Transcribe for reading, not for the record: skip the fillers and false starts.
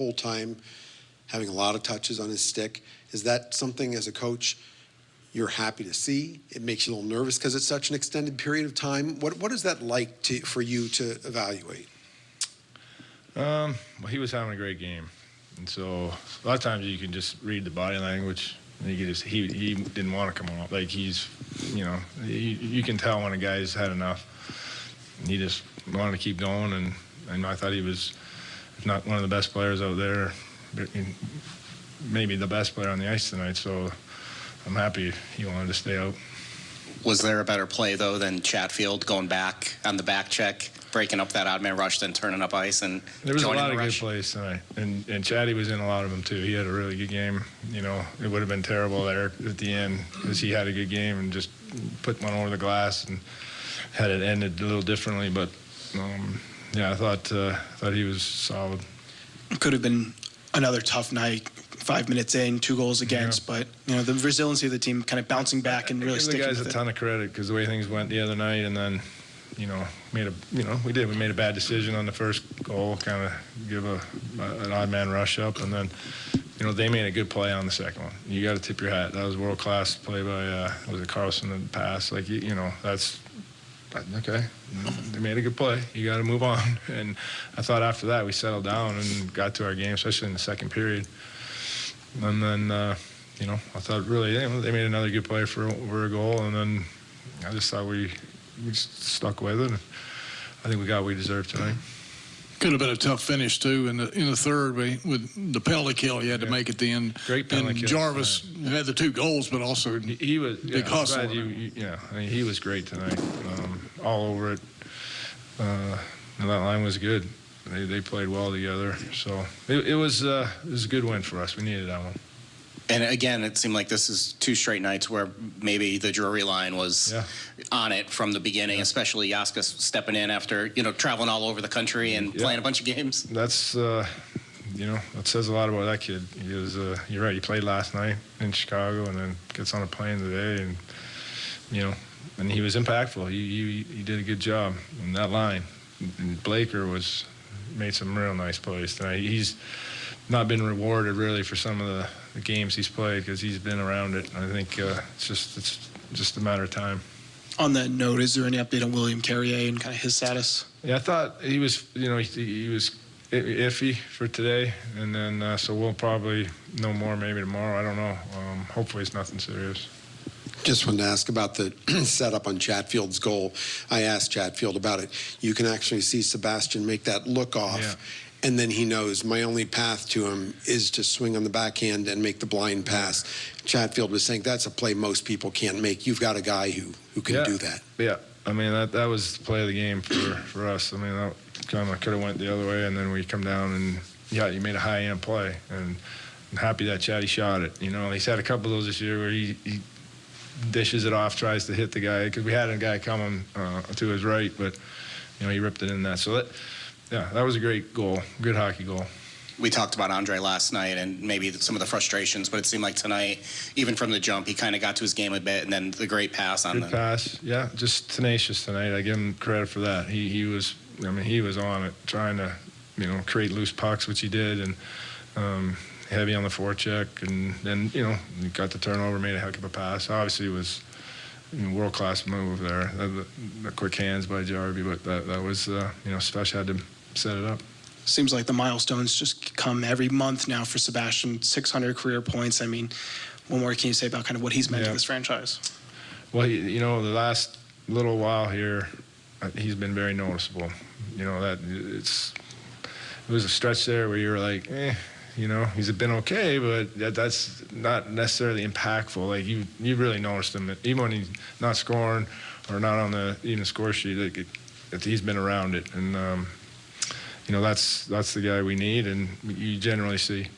whole time, having a lot of touches on his stick. Is that something as a coach you're happy to see? It makes you a little nervous because it's such an extended period of time. What is that like for you to evaluate? Well, he was having a great game, and so a lot of times you can just read the body language. And he didn't want to come off. Like you can tell when a guy's had enough. And he just wanted to keep going, and I thought he was, if not one of the best players out there, maybe the best player on the ice tonight. So I'm happy he wanted to stay out. Was there a better play, though, than Chatfield going back on the back check, breaking up that odd man rush, then turning up ice and there was a lot the of rush? Good plays tonight, and Chatty was in a lot of them too. He had a really good game. You know, it would have been terrible there at the end because he had a good game and just put one over the glass and had it ended a little differently. But yeah, I thought he was solid. It could have been another tough night. 5 minutes in, 2 goals against, yeah. But the resiliency of the team kind of bouncing back and really sticking with it. I give the guys a ton of credit because the way things went the other night, and then we made a bad decision on the first goal, kind of give an odd man rush up, and then they made a good play on the second one. You got to tip your hat. That was world class play by was it Carlson the pass? Like that's okay. They made a good play. You got to move on. And I thought after that we settled down and got to our game, especially in the second period. And then, I thought really they made another good play for a goal, and then I just thought we just stuck with it. I think we got what we deserved tonight. Could have been a tough finish too in the third with the penalty kill. He had to make at the end. Great penalty kill. Jarvis had the 2 goals, but also he was big hustle. He was great tonight, all over it. And that line was good. They played well together, so it was a good win for us. We needed that one. And again, it seemed like this is 2 straight nights where maybe the Drury line was on it from the beginning, especially Jaska stepping in after traveling all over the country and playing a bunch of games. That's that says a lot about that kid. He was you're right. He played last night in Chicago and then gets on a plane today, and and he was impactful. He did a good job in that line. And Blaker made some real nice plays tonight. He's not been rewarded really for some of the games he's played because he's been around it. I think it's just a matter of time. On that note, is there any update on William Carrier and kind of his status? Yeah, I thought he was he was iffy for today, and then so we'll probably know more maybe tomorrow. I don't know. Hopefully it's nothing serious. Just wanted to ask about the setup on Chatfield's goal. I asked Chatfield about it. You can actually see Sebastian make that look off, and then he knows my only path to him is to swing on the backhand and make the blind pass. Chatfield was saying that's a play most people can't make. You've got a guy who can do that. Yeah, I mean, that was the play of the game for us. I mean, that kind of could have went the other way, and then we come down and, you made a high-end play. And I'm happy that Chatty shot it. He's had a couple of those this year where he dishes it off, tries to hit the guy, because we had a guy coming to his right, but he ripped it in that. So that was a great goal, good hockey goal. We talked about Andre last night and maybe some of the frustrations, but it seemed like tonight, even from the jump, he kind of got to his game a bit, and then the great pass on good pass, just tenacious tonight. I give him credit for that. He was on it, trying to create loose pucks, which he did, and heavy on the forecheck, and then he got the turnover, made a heck of a pass. Obviously, it was world-class move there. The quick hands by Jarvie, but that was Spesh had to set it up. Seems like the milestones just come every month now for Sebastian. 600 career points. I mean, what more can you say about kind of what he's meant to this franchise? Well, the last little while here, he's been very noticeable. It was a stretch there where you were like, he's been okay, but that's not necessarily impactful. Like you really noticed him, even when he's not scoring or not on the even score sheet. He's been around it, and that's the guy we need, and you generally see.